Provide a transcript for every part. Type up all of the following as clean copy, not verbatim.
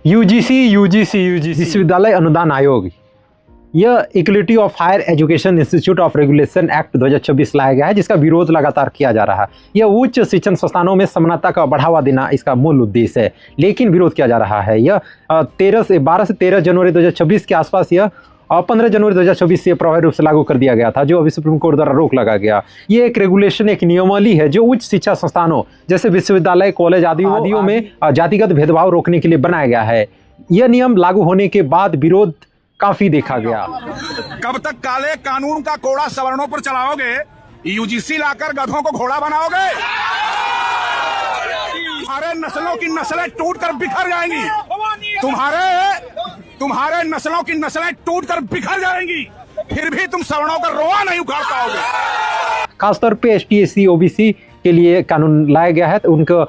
UGC विश्वविद्यालय अनुदान आयोग, यह equality of higher education institute of regulation act 2026 लाया गया है, जिसका विरोध लगातार किया जा रहा है। यह उच्च शिक्षण संस्थानों में समानता का बढ़ावा देना इसका मूल उद्देश्य है, लेकिन विरोध किया जा रहा है। यह 12 से 13 जनवरी 2026 के आसपास यह 15 जनवरी 2026 से प्रभावी रूप से लागू कर दिया गया था, जो अभी सुप्रीम कोर्ट द्वारा रोक लगा गया। ये एक रेगुलेशन, एक नियमावली है जो उच्च शिक्षा संस्थानों जैसे विश्वविद्यालय, कॉलेज आदियों में जातिगत भेदभाव रोकने के लिए बनाया गया है। यह नियम लागू होने के बाद विरोध काफी देखा गया। कब तक काले कानून का कोड़ा सवर्णों पर चलाओगे? यूजीसी लाकर गधों को घोड़ा बनाओगे? तुम्हारे नस्लों की नस्लें टूटकर बिखर जाएंगी। तुम्हारे नस्लों की नस्लें टूटकर बिखर जाएंगी, फिर भी तुम सवर्णों का रोआ नहीं उखाड़ पाओगे। खासतौर पे ST/SC OBC के लिए कानून लाया गया है, उनको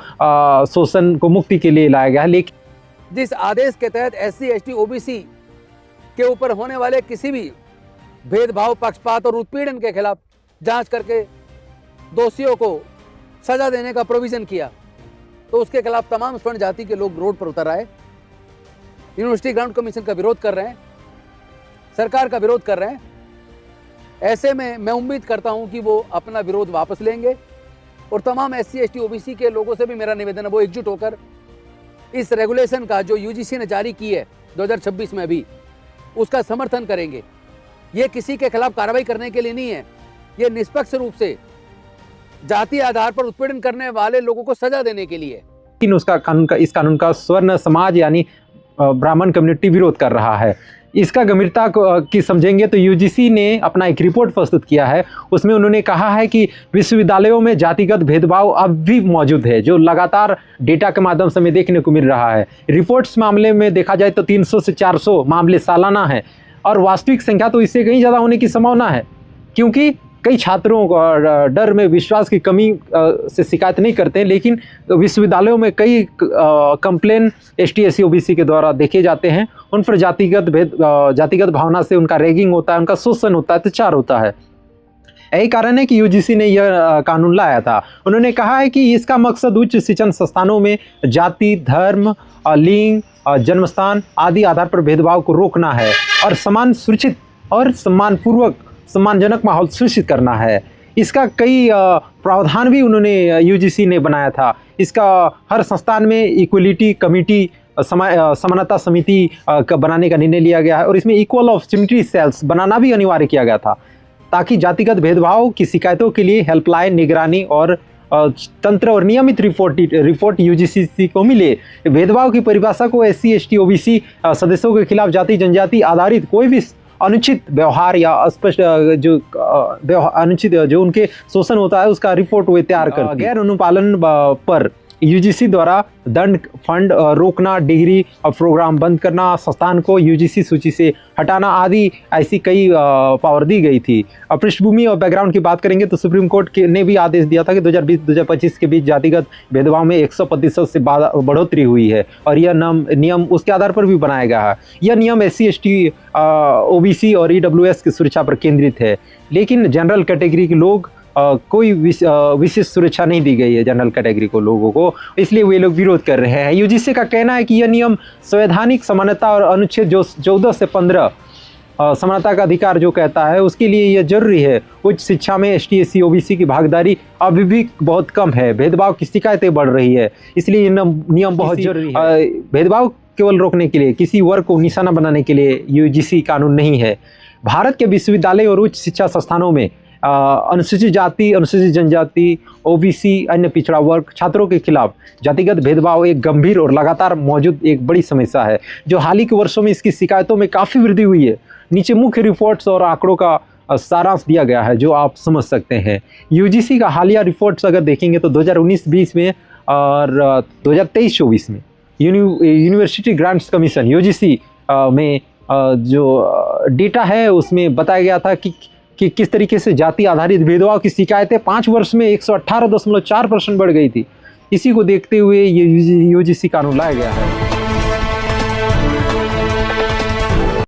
शोषण को मुक्ति के लिए लाया गया है। लेकिन जिस आदेश के तहत SC/ST OBC के ऊपर होने वाले किसी भी भेदभाव, पक्षपात और उत्पीड़न के खिलाफ जांच करके दोषियों को सजा देने का प्रोविजन किया, तो उसके खिलाफ तमाम स्वर्ण जाति के लोग रोड पर उतर आए, यूनिवर्सिटी ग्रांट कमीशन का विरोध कर रहे हैं, सरकार का विरोध कर रहे हैं। ऐसे में मैं उम्मीद करता हूं कि वो अपना विरोध वापस लेंगे और तमाम SC/ST OBC के लोगों से भी मेरा निवेदन है वो एकजुट होकर इस रेगुलेशन का जो UGC ने जारी की है 2026 में भी, उसका समर्थन करेंगे। ये किसी के खिलाफ कार्रवाई करने के लिए नहीं है, ये निष्पक्ष रूप से जाति आधार पर उत्पीड़न करने वाले लोगों को सजा देने के लिए। लेकिन इस कानून का स्वर्ण समाज यानी ब्राह्मण कम्युनिटी विरोध कर रहा है। इसका गंभीरता की समझेंगे तो UGC ने अपना एक रिपोर्ट प्रस्तुत किया है। उसमें उन्होंने कहा है कि विश्वविद्यालयों में जातिगत भेदभाव अब भी मौजूद है, जो लगातार डेटा के माध्यम से हमें देखने को मिल रहा है। रिपोर्ट्स मामले में देखा जाए तो 300 से 400 मामले सालाना हैं और वास्तविक संख्या तो इससे कहीं ज़्यादा होने की संभावना है, क्योंकि कई छात्रों को डर में विश्वास की कमी से शिकायत नहीं करते हैं, लेकिन विश्वविद्यालयों में कई कंप्लेन ST/SC OBC के द्वारा देखे जाते हैं। उन पर जातिगत भावना से उनका रैगिंग होता है, उनका शोषण होता है, अत्याचार होता है। यही कारण है कि UGC ने यह कानून लाया था। उन्होंने कहा है कि इसका मकसद उच्च शिक्षण संस्थानों में जाति, धर्म, लिंग, जन्मस्थान आदि आधार पर भेदभाव को रोकना है और समान, सुरक्षित और सम्मानजनक माहौल सुनिश्चित करना है। इसका कई प्रावधान भी उन्होंने UGC ने बनाया था। इसका हर संस्थान में इक्वलिटी कमेटी, समानता समिति का बनाने का निर्णय लिया गया है और इसमें इक्वल अपॉर्चुनिटी सेल्स बनाना भी अनिवार्य किया गया था, ताकि जातिगत भेदभाव की शिकायतों के लिए हेल्पलाइन, निगरानी और तंत्र और नियमित रिपोर्ट UGC को मिले। भेदभाव की परिभाषा को SC/ST OBC सदस्यों के खिलाफ जाति जनजाति आधारित कोई भी अनुचित व्यवहार या अस्पष्ट अनुचित जो उनके शोषण होता है उसका रिपोर्ट वे तैयार कर गैर अनुपालन पर UGC द्वारा दंड, फंड रोकना, डिग्री और प्रोग्राम बंद करना, संस्थान को UGC सूची से हटाना आदि ऐसी कई पावर दी गई थी। अब पृष्ठभूमि और बैकग्राउंड की बात करेंगे तो सुप्रीम कोर्ट ने भी आदेश दिया था कि 2020-2025 के बीच जातिगत भेदभाव में 100% से बढ़ोतरी हुई है और यह नियम उसके आधार पर भी बनाया गया है। यह नियम SC/ST OBC और EWS की सुरक्षा पर केंद्रित है, लेकिन जनरल कैटेगरी के लोग कोई विशेष सुरक्षा नहीं दी गई है जनरल कैटेगरी को लोगों को, इसलिए वे लोग विरोध कर रहे हैं। UGC का कहना है कि यह नियम संवैधानिक समानता और अनुच्छेद जो 14 से 15 समानता का अधिकार जो कहता है उसके लिए यह जरूरी है। उच्च शिक्षा में ST/SC OBC की भागीदारी अभी भी बहुत कम है, भेदभाव की शिकायतें बढ़ रही है, इसलिए यह नियम बहुत जरूरी है। भेदभाव केवल रोकने के लिए, किसी वर्ग को निशाना बनाने के लिए UGC कानून नहीं है। भारत के विश्वविद्यालय और उच्च शिक्षा संस्थानों में अनुसूचित जाति, अनुसूचित जनजाति, OBC, अन्य पिछड़ा वर्ग छात्रों के खिलाफ जातिगत भेदभाव एक गंभीर और लगातार मौजूद एक बड़ी समस्या है, जो हाल ही के वर्षों में इसकी शिकायतों में काफ़ी वृद्धि हुई है। नीचे मुख्य रिपोर्ट्स और आंकड़ों का सारांश दिया गया है जो आप समझ सकते हैं। UGC का हालिया रिपोर्ट्स अगर देखेंगे तो 2019-20 में और 2023-24 में यूनिवर्सिटी ग्रांट्स कमीशन UGC में जो डेटा है उसमें बताया गया था कि किस तरीके से जाति आधारित भेदभाव की शिकायतें 5 वर्ष में 118.4% बढ़ गई थी। इसी को देखते हुए ये UGC कानून लाया गया है।